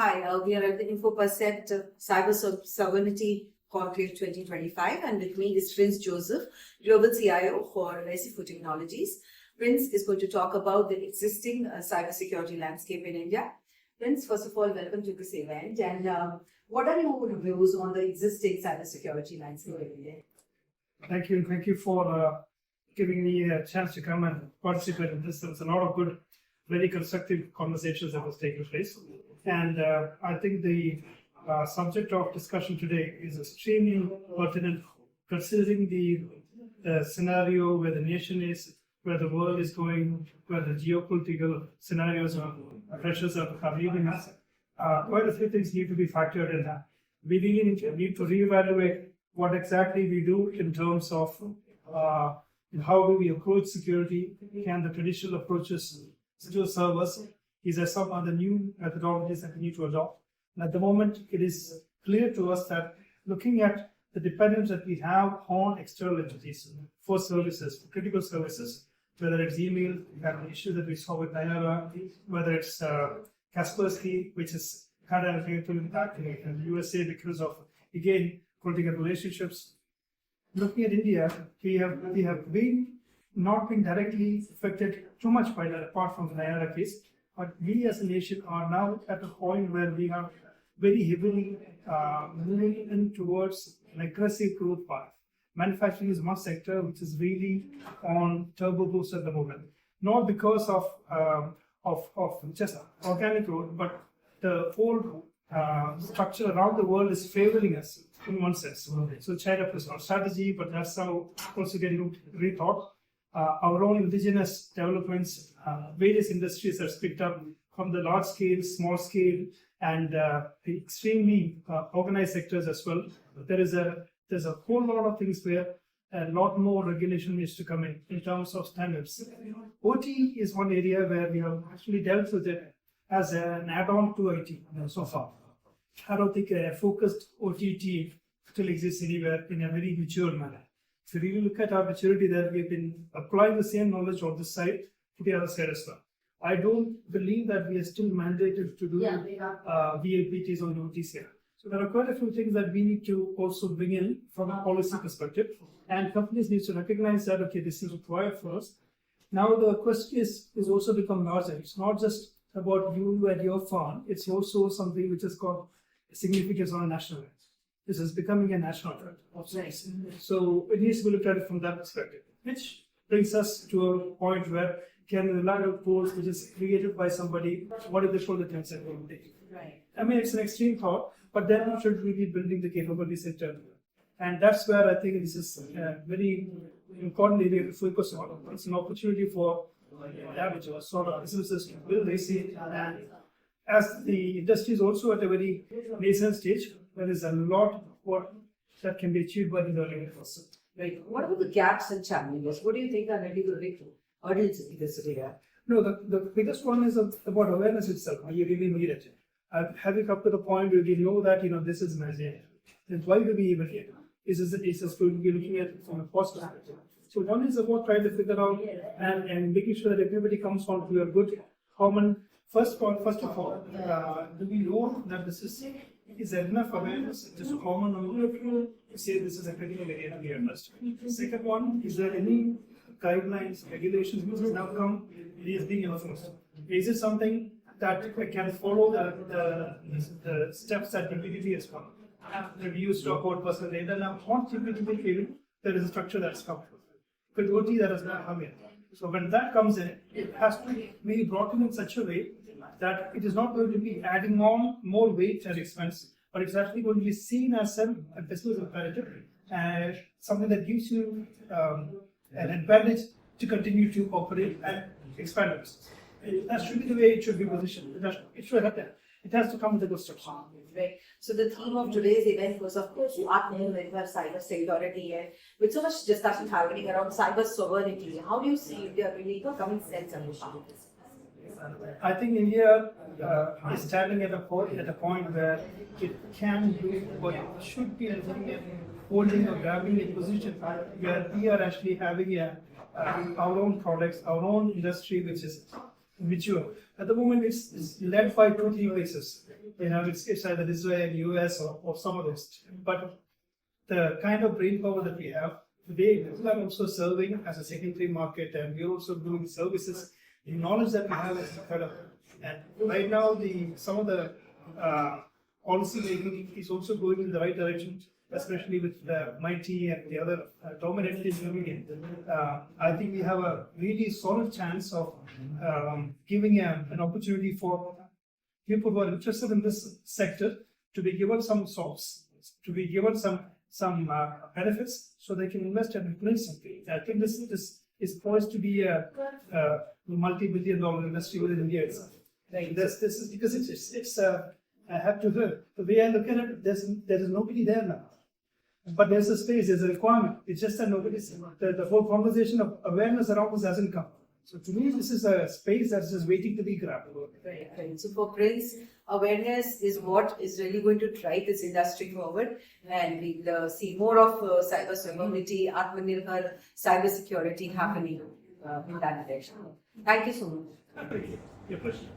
Hi, we are at the InfoPercept Cybersecurity Conclave 2025, and with me is Prince Joseph, Global CIO for Recife Technologies. Prince is going to talk about the existing cybersecurity landscape in India. Prince, first of all, welcome to this event. And what are your views on the existing cybersecurity landscape in India? Thank you, and thank you for giving me a chance to come and participate in this. There's a lot of good, very constructive conversations that was taking place. And I think the subject of discussion today is extremely pertinent, considering the scenario where the nation is, where the world is going, where the geopolitical scenarios or pressures are leaving us. Quite a few things need to be factored in that. We need to reevaluate what exactly we do in terms of how do we approach security. Can the traditional approaches still serve us? Is there some other new methodologies that we need to adopt? And at the moment, it is clear to us that looking at the dependence that we have on external entities for services, for critical services, whether it's email, that issue that we saw with Diana, whether it's Kaspersky, which is had a negative impact in the USA because of, again, political relationships. Looking at India, we have not been directly affected too much by that, apart from the Diana case. But we as a nation are now at a point where we are very heavily moving in towards an aggressive growth path. Manufacturing is one sector which is really on turbo boost at the moment, not because of just organic growth, but the whole structure around the world is favoring us in one sense. So China plus our strategy, but that's now also getting rethought. Our own indigenous developments, various industries have picked up from the large scale, small scale, and extremely organized sectors as well. There's a whole lot of things where a lot more regulation needs to come in terms of standards. OT is one area where we have actually dealt with it as an add-on to IT so far. I don't think a focused OT team still exists anywhere in a very mature manner. If you really look at our maturity there, we've been applying the same knowledge on this side to the other side as well. I don't believe that we are still mandated to do VLPTs on OTs here. So there are quite a few things that we need to also bring in from a policy perspective, and companies need to recognize that, okay, this is required for us. Now the question is also become larger. It's not just about you and your firm, it's also something which has got significance on a national level. This is becoming a national threat of sorts. So it needs to be looked at it from that perspective, which brings us to a point where can we rely on tools which is created by somebody, what is the role that can take? Right. I mean, it's an extreme thought, but then we should really be building the capabilities internally. And that's where I think this is a very important area to focus on. It's an opportunity for amateurs, sort of businesses to build this. And as the industry is also at a very nascent stage, there is a lot what that can be achieved by the early years. Right. What about the gaps and challenges? What do you think are really the hurdles in this area? No, the biggest one is about awareness itself. You really need it. Having up to the point where you know that this is magic. Then why do we even here? Is just going to be looking at it from a cost perspective. So one is about trying to figure out and making sure that everybody comes on to a good common. First of all, do we know that the system is there enough awareness, just common to say this is a critical area to be addressed? Second one, is there any guidelines, regulations which has now come, it is being enforced? Is it something that can follow the steps that GPTP has come? We used to talk about personal data, now on GPTP, there is a structure that's come. With OT, that has not come in. So when that comes in, it has to be brought in such a way that it is not going to be adding on more weight and expense, but it's actually going to be seen as a business imperative and something that gives you an advantage to continue to operate and expand your business. That should be the way it should be positioned. It should have that. It has to come with a good structure. Right. So the theme of today's event was, of course, Atmanirbhar cybersecurity, and with so much discussion happening around cyber sovereignty, how do you see India really coming sense and this? I think India is standing at a point where it can do what it should be looking at, holding or grabbing a position where we are actually having our own products, our own industry, which is mature. At the moment, it's led by 2-3 places. It's either Israel, US, or some of those. But the kind of brain power that we have today, we are also serving as a secondary market, and we're also doing services. The knowledge that we have is incredible. And right now, some of the policy making is also going in the right direction, especially with the MIT and the other dominant entities coming in. I think we have a really solid chance of giving an opportunity for people who are interested in this sector to be given some source, to be given some benefits, so they can invest and influence something. I think this is poised to be a multi-billion-dollar industry within India itself. Right. This is because it's I have to hear the way I look at it. There is nobody there now, but there's a space, there's a requirement. It's just that nobody's the whole conversation of awareness around this hasn't come. So to me, this is a space that's just waiting to be grabbed. Right. So for Prince, awareness is what is really going to drive this industry forward, and we'll see more of cybersecurity, Atmanirbhar, cybersecurity happening in that direction. Thank you so much. Your question.